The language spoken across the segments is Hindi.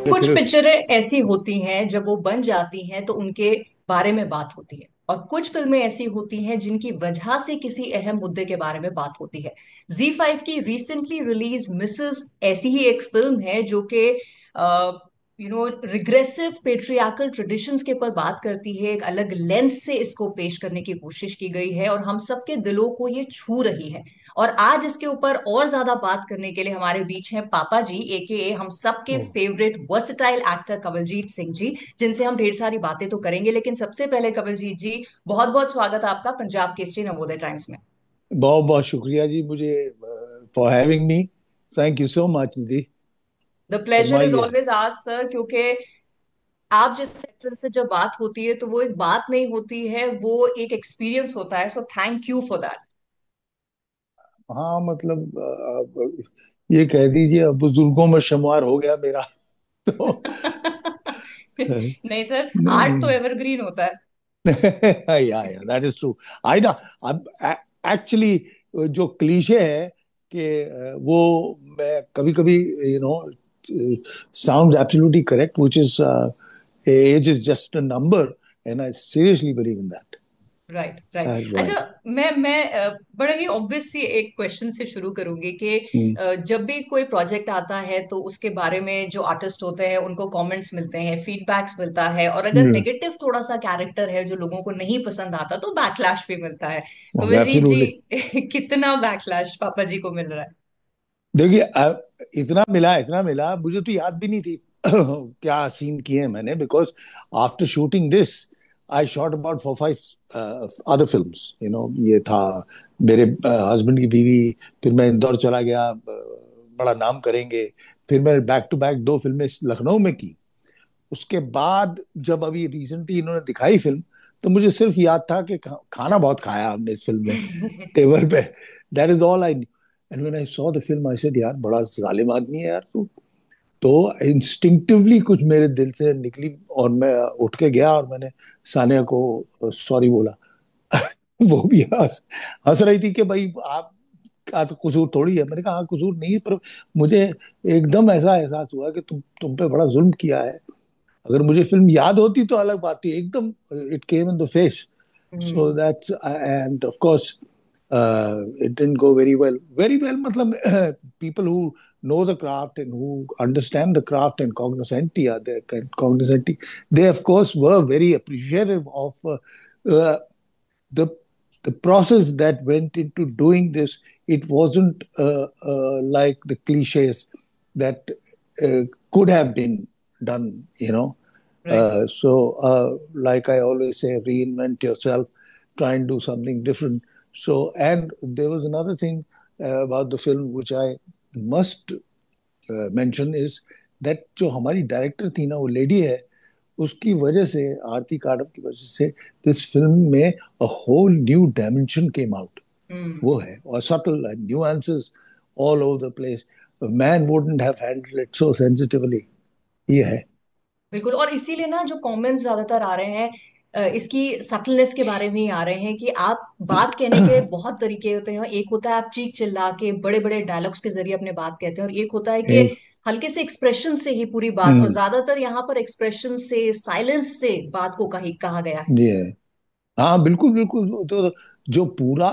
कुछ फिर पिक्चरें ऐसी होती हैं जब वो बन जाती हैं तो उनके बारे में बात होती है, और कुछ फिल्में ऐसी होती हैं जिनकी वजह से किसी अहम मुद्दे के बारे में बात होती है। Z5 की रिसेंटली रिलीज मिसेस ऐसी ही एक फिल्म है जो कि रिग्रेसिव पेट्रियार्कल ट्रेडिशंस के ऊपर बात करती है। एक अलग लेंस से इसको पेश करने की कोशिश की गई है और हम सबके दिलों को ये छू रही है। और आज इसके ऊपर और ज्यादा बात करने के लिए हमारे बीच हैं पापा जी, एके हम सबके ओ, favourite versatile actor Kawaljeet Singh ji, जिनसे हम ढेर सारी बातें तो करेंगे। लेकिन सबसे पहले कवलजीत जी, बहुत बहुत स्वागत है आपका पंजाब केसरी नवोदय टाइम्स में। बहुत बहुत शुक्रिया जी, मुझे for having me. Thank you so much Nidhi. The pleasure is फरमाइए। ऑलवेज आवर्स सर, क्योंकि आप जिस सेक्टर से जब बात होती है तो वो एक बात नहीं होती है, वो एक एक्सपीरियंस होता है। So thank you for that. हाँ मतलब ये कह दीजिए, अब बुजुर्गों में शुमार हो गया मेरा। तो नहीं सर, आर्ट तो नहीं। एवरग्रीन होता है। या दैट इज ट्रू। आई ना, अब एक्चुअली जो क्लीशे है कि वो मैं कभी कभी you know sound absolutely correct, which is as is just a number, and I seriously believe in that. Right right. अच्छा, राइट। मैं बड़ा ही ऑब्वियस सी एक क्वेश्चन से शुरू करूंगी कि जब भी कोई प्रोजेक्ट आता है तो उसके बारे में जो आर्टिस्ट होते हैं उनको कमेंट्स मिलते हैं, फीडबैक्स मिलता है, और अगर नेगेटिव थोड़ा सा कैरेक्टर है जो लोगों को नहीं पसंद आता तो बैकलैश भी मिलता है। कवलजीत एब्सोल्युटली। जी, कितना बैकलैश पापा जी को मिल रहा है? देखिए इतना मिला मुझे तो याद भी नहीं थी क्या सीन किए हैं मैंने, because after shooting this I shot about 4 5 other films, ये था मेरे हस्बैंड की बीवी, फिर मैं इंदौर चला गया, बड़ा नाम करेंगे, फिर मैंने बैक टू बैक 2 फिल्में लखनऊ में की। उसके बाद जब अभी रिसेंटली इन्होंने दिखाई फिल्म, तो मुझे सिर्फ याद था कि खाना बहुत खाया हमने इस फिल्म में टेबल पे। That is all I. And when I saw the film I said, यार बड़ा जालिम आदमी है यार तू। तो इंस्टिंक्टिवली कुछ मेरे दिल से निकली और मैं उठ के गया और मैंने सानिया को सॉरी बोला। वो भी हंस हंस रही थी कि भाई आप का तो कसूर थोड़ी है। मैंने कहा हाँ, कसूर नहीं है, पर मुझे एकदम ऐसा एहसास हुआ कि तुम पे बड़ा जुल्म किया है। अगर मुझे फिल्म याद होती तो अलग बात थी, एकदम it came in the face. So hmm. that's and of course it didn't go very well. Very well, matlab, people who know the craft and who understand the craft and cognoscenti are there. Cognoscenti, they of course were very appreciative of uh, the the process that went into doing this. It wasn't like the cliches that could have been done, right. like I always say, reinvent yourself, try and do something different. So, and there was another thing about the film which I must mention is that जो हमारी डायरेक्टर थी ना, वो लेडी है, उसकी वजह से, आरती कारव की वजह से, दिस फिल्म में a whole new dimension came out. Hmm. वो है, और subtle and nuances all over the place. A man wouldn't have handled it so sensitively. ये है। बिल्कुल, और इसीलिए ना जो कमेंट्स ज्यादातर आ रहे हैं इसकी सटलनेस के बारे में ही आ रहे हैं कि आप बात कहने के बहुत तरीके होते हैं। एक होता है आप चीख चिल्ला के बड़े बड़े डायलॉग्स के जरिए अपने बात कहते हैं, और एक होता है कि एक हल्के से एक्सप्रेशन से ही पूरी बात, और हम्म ज्यादातर यहाँ पर एक्सप्रेशन से, साइलेंस से बात को कहा गया है। ये है। हाँ बिल्कुल बिल्कुल। तो जो पूरा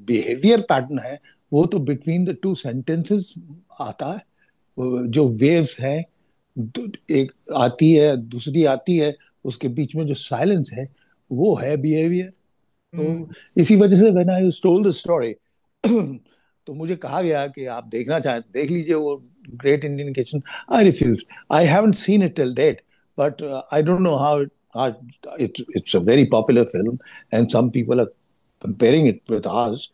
बिहेवियर पैटर्न है, वो तो बिटवीन द टू सेंटेंसेस आता है। जो वेव्स हैं, एक आती है दूसरी आती है, उसके बीच में जो साइलेंस है, वो है बिहेवियर। तो हम्म। इसी वजह से when I told the story तो मुझे कहा गया कि आप देखना चाहें देख लीजिए वो great Indian kitchen. I refuse. I haven't seen it till date, but I don't know how it's a very popular film, and some people are comparing it with ours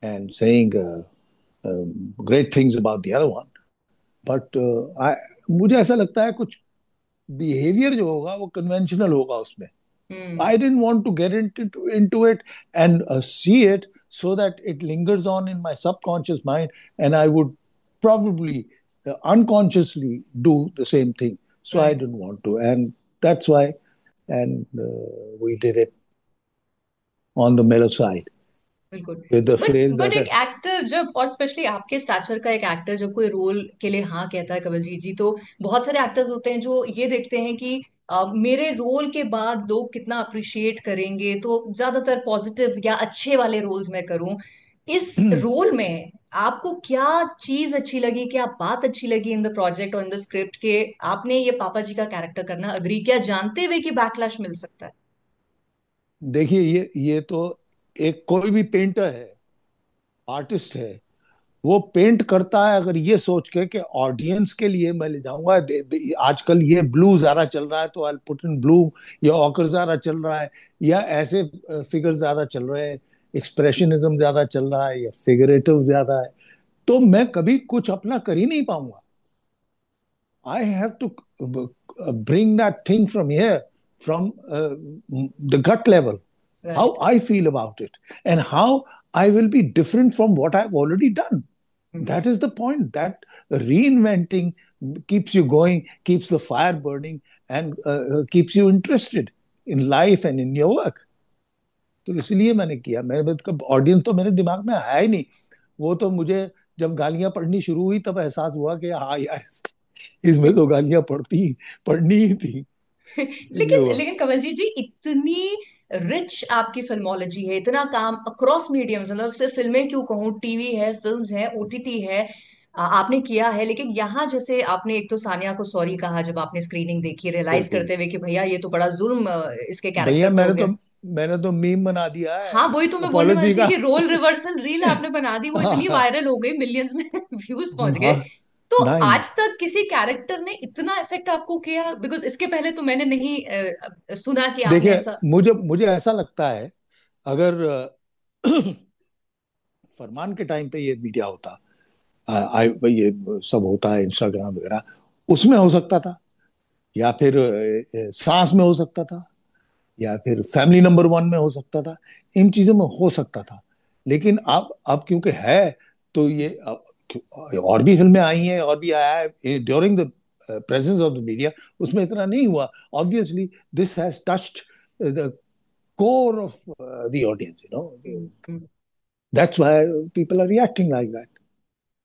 and saying great things about the other one. But मुझे ऐसा लगता है कुछ बिहेवियर जो होगा वो कन्वेंशनल होगा उसमें। हम्म। I didn't want to get into it and see it so that it lingers on in my subconscious mind, and I would probably unconsciously do the same thing. So I right. didn't want to, and that's why, and we did it on the mellow side. बिल्कुल। with the but phrase but that एक एक्टर जब, और स्पेशली आपके स्टैचर का एक एक्टर जब कोई रोल के लिए हाँ कहता है कवलजीत जी, तो बहुत सारे एक्टर्स होते हैं जो ये देखते हैं कि मेरे रोल के बाद लोग कितना अप्रिशिएट करेंगे, तो ज्यादातर पॉजिटिव या अच्छे वाले रोल्स मैं करूं। इस रोल में आपको क्या चीज अच्छी लगी, क्या बात अच्छी लगी इन द प्रोजेक्ट और इन द स्क्रिप्ट के आपने ये पापा जी का कैरेक्टर करना अग्री किया, जानते हुए कि बैकलैश मिल सकता है? देखिए, ये तो एक कोई भी पेंटर है, आर्टिस्ट है, वो पेंट करता है अगर ये सोच के कि ऑडियंस के लिए मैं ले जाऊंगा। आजकल ये ब्लू ज्यादा चल रहा है तो आई पुट इन ब्लू, या ऑकर ज्यादा चल रहा है, या ऐसे फिगर ज्यादा चल रहे हैं, एक्सप्रेशनिज्म ज्यादा चल रहा है, या फिगरेटिव ज्यादा है, तो मैं कभी कुछ अपना कर ही नहीं पाऊंगा। I have to bring that thing from here, from the gut level, how right. I feel about it, and how I will be different from what I've already done. That is the point. That reinventing keeps you going, keeps the fire burning, and keeps you interested in life and in your work. तो इसलिए मैंने किया। मेरे ऑडियंस तो मेरे दिमाग में आया ही नहीं। वो तो मुझे जब गालियां पढ़नी शुरू हुई तब एहसास हुआ कि हाँ यार, इसमें तो गालियां पढ़नी ही थी। ये लेकिन हुआ। लेकिन कवलजीत जी, इतनी रिच आपकी फिल्मोलॉजी है, इतना काम अक्रॉस मीडियम्स, मतलब सिर्फ फिल्में क्यों कहूँ, टीवी है, फिल्म्स है, ओटीटी है, आपने किया है। लेकिन यहाँ जैसे आपने एक तो सानिया को सॉरी कहा जब आपने स्क्रीनिंग देखी, रियलाइज बिल्कुल। करते हुए कि भैया ये तो बड़ा जुल्म इसके भैया, कैरेक्टर पे हो गया। मैंने तो मीम बना दिया है हाँ, वही तो मैं बोलने वाली अपोलॉजी थी का। कि रोल रिवर्सल रील आपने बना दी, वो इतनी हाँ, वायरल हो गई, मिलियंस में व्यूज पहुंच गए। हाँ। तो नहीं, आज तक किसी कैरेक्टर ने इतना इफेक्ट आपको किया? बिकॉज इसके पहले तो मैंने नहीं सुना कि आपने देखिए, ऐसा। मुझे मुझे ऐसा लगता है, अगर फरमान के टाइम पे ये मीडिया होता, ये सब होता है, इंस्टाग्राम वगैरह, उसमें हो सकता था, या फिर सांस में हो सकता था, या फिर फैमिली नंबर वन में हो सकता था, इन चीजों में हो सकता था। लेकिन अब क्योंकि है, तो ये और भी फिल्में आई हैं, और भी आया है during the presence of the media, उसमें इतना नहीं हुआ। Obviously this has touched the core of the audience, that's why people are reacting like that.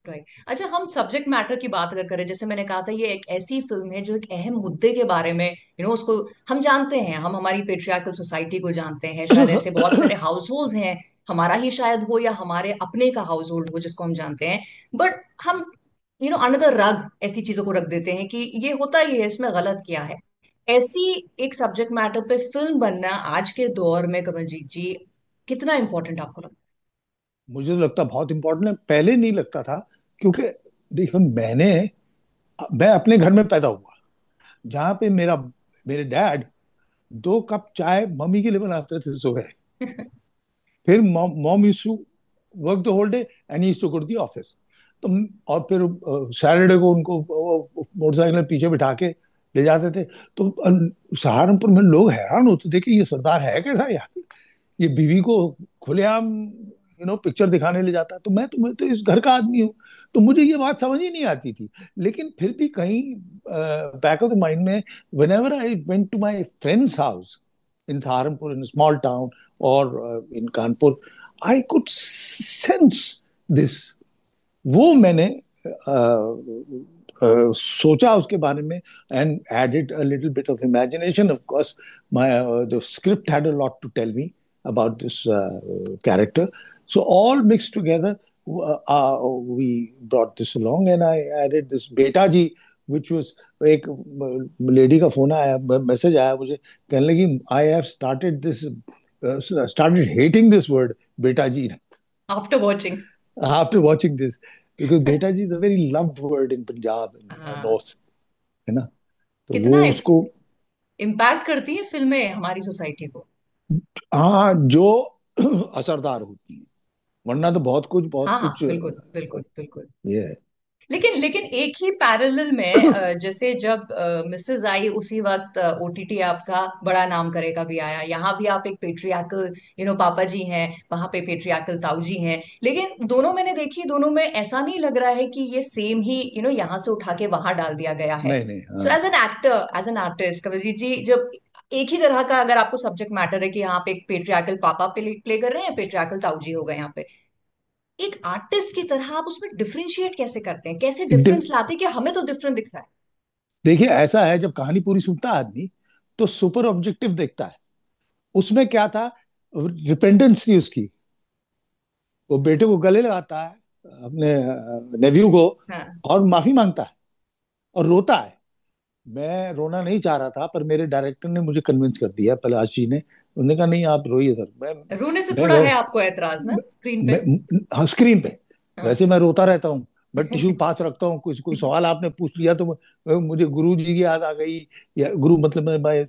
Right. अच्छा, हम सब्जेक्ट मैटर की बात अगर करें, जैसे मैंने कहा था ये एक ऐसी फिल्म है जो एक अहम मुद्दे के बारे में, उसको हम जानते हैं, हम हमारी पेट्रियार्कल सोसाइटी को जानते हैं, शायद ऐसे बहुत सारे हाउस होल्ड हैं, हमारा ही शायद हो या हमारे अपने का हाउस होल्ड हो जिसको हम जानते हैं, बट हम अनदर रग ऐसी चीजों को रख देते हैं कि ये होता ही है, इसमें गलत क्या है। ऐसी एक सब्जेक्ट मैटर पे फिल्म बनना आज के दौर में कमलजीत जी कितना इंपॉर्टेंट आपको लगता मुझे तो लगता बहुत इंपॉर्टेंट है, पहले नहीं लगता था। क्योंकि देखो, मैं अपने घर में पैदा हुआ, जहाँ पे मेरे डैड 2 कप चाय मम्मी के लिए बनाते थे सुबह। है? फिर mom used to work the whole day and used to go to the office. तो और फिर सैटरडे को उनको मोटरसाइकिल में पीछे बिठा के ले जाते थे। तो सहारनपुर में लोग हैरान होते थे कि ये सरदार है कैसा यार, ये बीवी को खुलेआम पिक्चर दिखाने ले जाता है। तो मैं तो इस घर का आदमी हूँ, तो मुझे ये बात समझ ही नहीं आती थी। लेकिन फिर भी कहीं बैक ऑफ द माइंड में, whenever I went to my friend's house in Saharanpur, in a small town, or in Kanpur, I could sense this. वो मैंने सोचा उसके बारे में, and added a little bit of imagination. Of course, the script had a lot to tell me about this character. So all mixed together, we brought this along, and I added this Beta Ji, which was एक लेडी का फोन आया, मैसेज आया मुझे, कहने लगी I have started hating this word बेटा जी after watching. after watching this, because beta ji is a very loved word in Punjab and हाँ। north, है ना। तो कितना वो उसको, इम्पैक्ट करती है फिल्में हमारी सोसाइटी को। हाँ, जो असरदार होती है, वरना तो बहुत हाँ हाँ, कुछ बिल्कुल बिल्कुल बिल्कुल। ये है। लेकिन लेकिन एक ही पैरेलल में जैसे जब मिसेज आई उसी वक्त ओटीटी आपका बड़ा नाम करेगा भी आया, यहाँ भी आप एक पेट्रियार्कल पापा जी हैं, वहां पे पेट्रियार्कल ताऊ जी हैं, लेकिन दोनों मैंने देखी, दोनों में ऐसा नहीं लग रहा है कि ये सेम ही यहाँ से उठा के वहां डाल दिया गया है। नहीं, नहीं, सो हाँ। As an actor, as an artist Kawaljeet ji, जब एक ही तरह का अगर आपको सब्जेक्ट मैटर है कि यहाँ पे एक पेट्रियार्कल पापा प्ले कर रहे हैं, पेट्रियार्कल ताऊजी हो गए यहाँ पे, एक आर्टिस्ट की तरह आप उसमें डिफरेंशिएट कैसे करते हैं, कैसे डिफरेंस लाते हैं कि हमें तो डिफरेंट दिख रहा है? देखिए ऐसा है, जब कहानी पूरी सुनता है आदमी तो सुपर ऑब्जेक्टिव देखता है। उसमें क्या था, रिपेंटेंस थी उसकी। वो बेटे को गले लगाता है, अपने नेव्यू को, हाँ। और माफी मांगता है और रोता है। मैं रोना नहीं चाह रहा था, पर मेरे डायरेक्टर ने मुझे कन्विंस कर दिया, पलाश जी ने। उन्होंने कहा नहीं, आप रोइए सर। रोने से मैं थोड़ा है आपको एतराज ना स्क्रीन पे? हाँ, स्क्रीन पे। हाँ। वैसे मैं रोता रहता हूँ, मैं टिश्यू पास रखता हूँ। कुछ कोई सवाल आपने पूछ लिया तो मुझे गुरु जी की याद आ गई, या गुरु मतलब my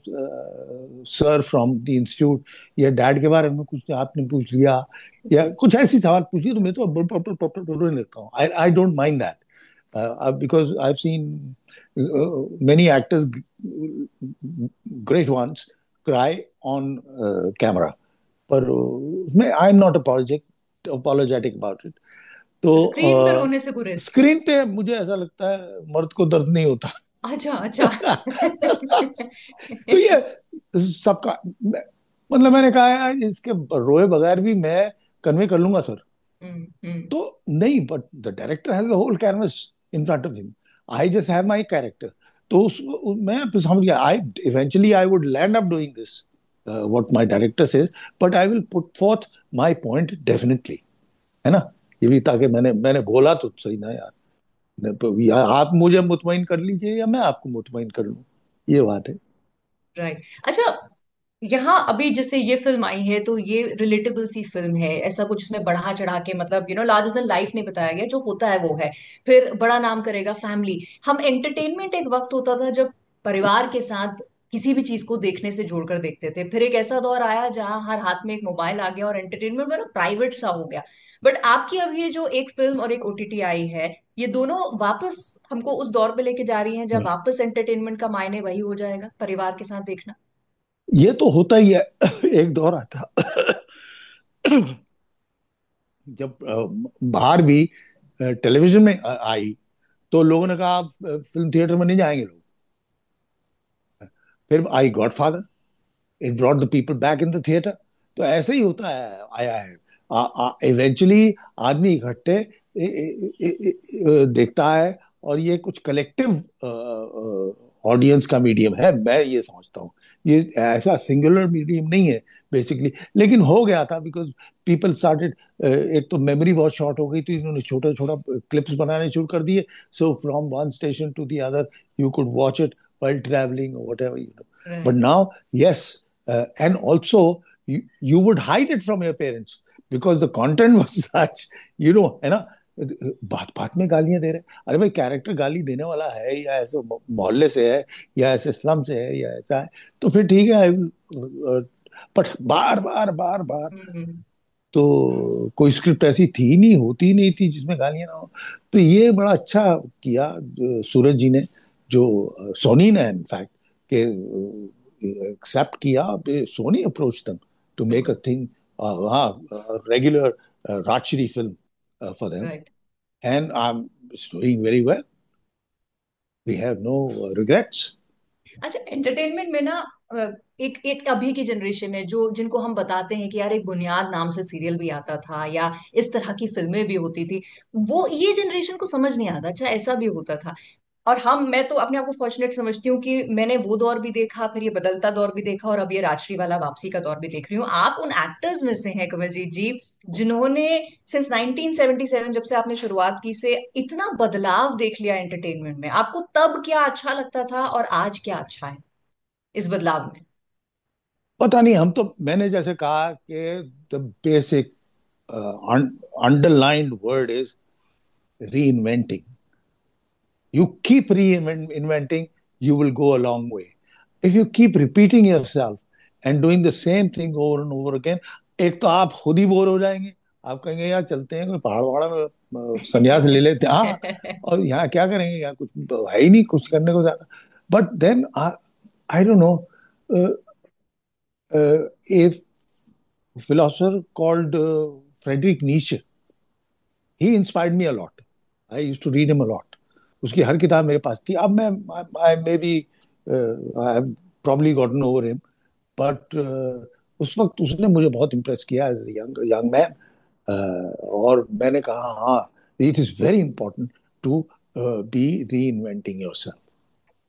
sir from the institute, या डैड के बारे में कुछ आपने पूछ लिया, या कुछ ऐसी सवाल पूछ लिया तो मैं तो रोने लगता हूँ। I I don't mind that, because I've seen many actors, great ones, cry on camera. पर उसमें I am not apologetic about it. Screen पे तो रोने से गुरेज? स्क्रीन पे मुझे ऐसा लगता है मर्द को दर्द नहीं होता। अच्छा अच्छा। तो ये सबका मतलब, मैंने कहा यार इसके रोए बगैर भी मैं कन्वे कर लूंगा सर। हम्म। तो नहीं, but the director has the whole canvas in front of him, I just have my character. तो मैं तो समझ गया, I eventually I would land up doing this what my director says, but I will put forth my point definitely, है ना। ये भी ताकि मैंने मैंने बोला तो सही ना यार। या आप मुझे मुतमईन कर लीजिए या मैं आपको मुतमईन कर लूं, ये बात है। राइट। अच्छा, यहाँ अभी जैसे ये फिल्म आई है तो ये रिलेटेबल सी फिल्म है, ऐसा कुछ इसमें बढ़ा चढ़ा के मतलब लार्जर देन लाइफ नहीं बताया गया, जो होता है वो है। फिर बड़ा नाम करेगा फैमिली। हम एंटरटेनमेंट एक वक्त होता था जब परिवार के साथ किसी भी चीज को देखने से जोड़कर देखते थे, फिर एक ऐसा दौर आया जहां हर हाथ में एक मोबाइल आ गया और एंटरटेनमेंट बड़ा प्राइवेट सा हो गया। बट आपकी अभी ये जो एक फिल्म और एक ओटीटी आई है, ये दोनों वापस हमको उस दौर पे लेके जा रही हैं जब वापस एंटरटेनमेंट का मायने वही हो जाएगा, परिवार के साथ देखना। ये तो होता ही है। एक दौर आता जब बाहर भी टेलीविजन में आई तो लोगों ने कहा आप फिल्म थिएटर में नहीं जाएंगे लोग। फिर आई Godfather, it brought the people back in the theatre. तो ऐसे ही होता है, आया है। इवेंचुअली आदमी इकट्ठे देखता है, और ये कुछ कलेक्टिव ऑडियंस का मीडियम है, मैं ये समझता हूँ। ये ऐसा सिंगुलर मीडियम नहीं है बेसिकली, लेकिन हो गया था बिकॉज पीपल स्टार्टेड। एक तो मेमोरी बहुत शॉर्ट हो गई थी, इन्होंने छोटा छोटा क्लिप्स बनाने शुरू कर दिए। So from one station to the other you could watch it while traveling or whatever, you know. But right. now, yes, and also you would hide it from your parents because the content was such, है ना। बात बात में गालियां दे रहे हैं। अरे भाई, कैरेक्टर गाली देने वाला है, या ऐसे मोहल्ले से है, या ऐसे स्लम से है, या ऐसा है, तो फिर ठीक है, बट बार बार बार बार हम्म। तो कोई स्क्रिप्ट ऐसी थी नहीं, होती नहीं थी जिसमें गालियां ना हो। तो ये बड़ा अच्छा किया सूरज जी ने, जो सोनी ने इनफैक्ट के एक्सेप्ट किया। Sony approach them to make a बिल्कुल। थिंग, हाँ, regular Rajshri film for them, right. And I am doing very well, we have no regrets. अच्छा, एंटरटेनमेंट में ना एक एक अभी की जनरेशन है जो जिनको हम बताते हैं कि यार एक बुनियाद नाम से सीरियल भी आता था या इस तरह की फिल्में भी होती थी, वो ये जनरेशन को समझ नहीं आता अच्छा ऐसा भी होता था। और मैं तो अपने आप को फॉर्चुनेट समझती हूँ कि मैंने वो दौर भी देखा, फिर ये बदलता दौर भी देखा, और अब ये राजश्री वाला वापसी का दौर भी देख रही हूँ। आप उन एक्टर्स में से हैं कवलजीत जी जिन्होंने सिंस 1977 जब से आपने शुरुआत की से इतना बदलाव देख लिया एंटरटेनमेंट में। आपको तब क्या अच्छा लगता था और आज क्या अच्छा है इस बदलाव में? पता नहीं, हम तो, मैंने जैसे कहा कि the basic underlined word is reinventing. You keep reinventing, you will go a long way. If you keep repeating yourself and doing the same thing over and over again, एक तो आप खुद ही बोर हो जाएंगे। आप कहेंगे यार चलते हैं कोई पहाड़ वहाड़ में, संन्यास ले लेते हैं, हाँ। और यहाँ क्या करेंगे, यहाँ कुछ है ही नहीं कुछ करने को ज्यादा। But then I don't know, a philosopher called Friedrich Nietzsche, he inspired me a lot. I used to read him a lot. उसकी हर किताब मेरे पास थी। अब मैं, I maybe I have probably gotten over him, but उस वक्त उसने मुझे बहुत इम्प्रेस किया एज यंग यंग मैन। और मैंने कहा हाँ, it is very important to be reinventing yourself.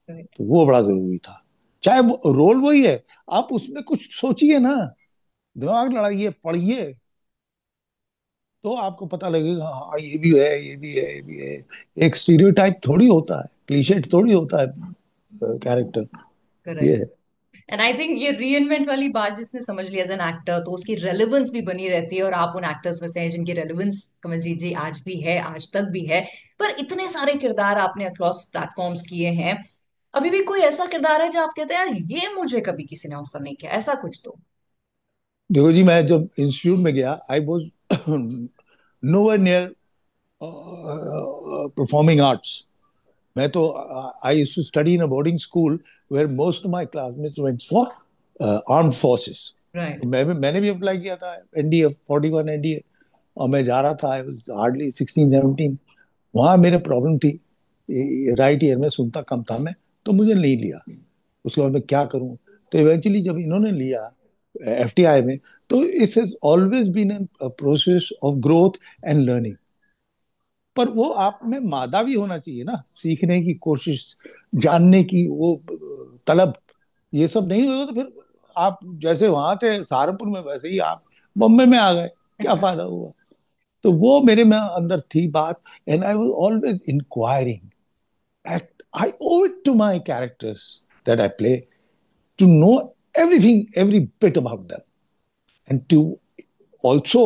Right. तो वो बड़ा जरूरी था। चाहे वो रोल वही है, आप उसमें कुछ सोचिए ना, दिमाग लड़ाइए, पढ़िए, तो आपको पता लगेगा हाँ ये भी है, ये भी है, ये भी है। एक स्टीरियोटाइप थोड़ी होता है, क्लीशे थोड़ी होता है कैरेक्टर। ये करेक्ट। है। एंड आई थिंक ये री इन्वेंट वाली बात जिसने समझ लिया एज एन एक्टर, तो उसकी रेलेवेंस भी बनी रहती है, और आप उन एक्टर्स में से हैं जिनकी रेलेवेंस, कमलजीत जी, आज भी है, आज तक भी है। पर इतने सारे किरदार आपने अक्रॉस प्लेटफॉर्म्स किए हैं, अभी भी कोई ऐसा किरदार है जो आप कहते हैं यार ये मुझे कभी किसी ने ऑफर नहीं किया, ऐसा कुछ तो? देखो जी, मैं जब इंस्टीट्यूट में गया, I was nowhere near performing arts. मैं तो I used to study in a boarding school where most of my classmates went for armed forces. Right. मैंने भी अप्लाई किया था एनडीए 41 एनडीए, और मैं जा रहा था, आई वाज हार्डली 16 17। वहां मेरे प्रॉब्लम थी, राइट ईयर में सुनता कम था मैं, तो मुझे नहीं लिया। उसके बाद मैं क्या करूं? तो इवेंचुअली जब इन्होंने लिया एफटीआई में, तो it's has always been a process of growth and learning. पर वो आप में मादा भी होना चाहिए ना, सीखने की कोशिश, जानने की वो तलब। ये सब नहीं होगा तो फिर आप जैसे वहां थे सहारनपुर में, वैसे ही आप बॉम्बे में आ गए, क्या फायदा हुआ? तो वो मेरे में अंदर थी बात। And I was always enquiring, I owe it to my characters that I play to know everything, every bit about them, and to also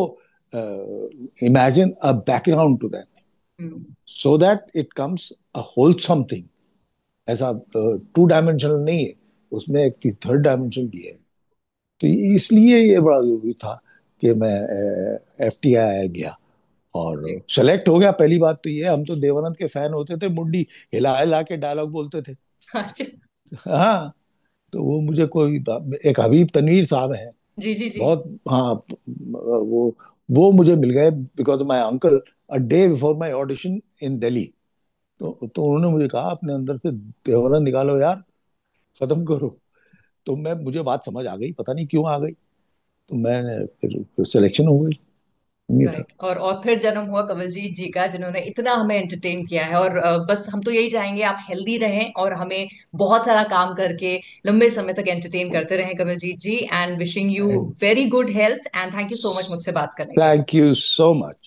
imagine a background to them, so that it comes a wholesome thing. ऐसा टू डायमेंशनल नहीं है, उसमें एक थर्ड डायमेंशन भी है। तो इसलिए ये बड़ा जरूरी था कि मैं एफ टी आई गया और सेलेक्ट हो गया। पहली बात तो ये, हम तो देवानंद के फैन होते थे, मुंडी हिला हिला के डायलॉग बोलते थे। अच्छा। हाँ, तो वो मुझे कोई, एक हबीब तनवीर साहब हैं, जी जी जी। बहुत, हाँ, वो मुझे मिल गए because my uncle, a day before my audition in Delhi. तो उन्होंने मुझे कहा अपने अंदर से देवानंद निकालो यार, खत्म करो। तो मैं, मुझे बात समझ आ गई, पता नहीं क्यों आ गई। तो मैं फिर सिलेक्शन हो गई, ये था। राइट। और फिर जन्म हुआ कवलजीत जी का, जिन्होंने इतना हमें एंटरटेन किया है। और बस हम तो यही चाहेंगे आप हेल्दी रहें और हमें बहुत सारा काम करके लंबे समय तक एंटरटेन करते रहें Kawaljeet ji. And wishing you very good health, and thank you so much मुझसे बात करने के लिए। Thank you so much.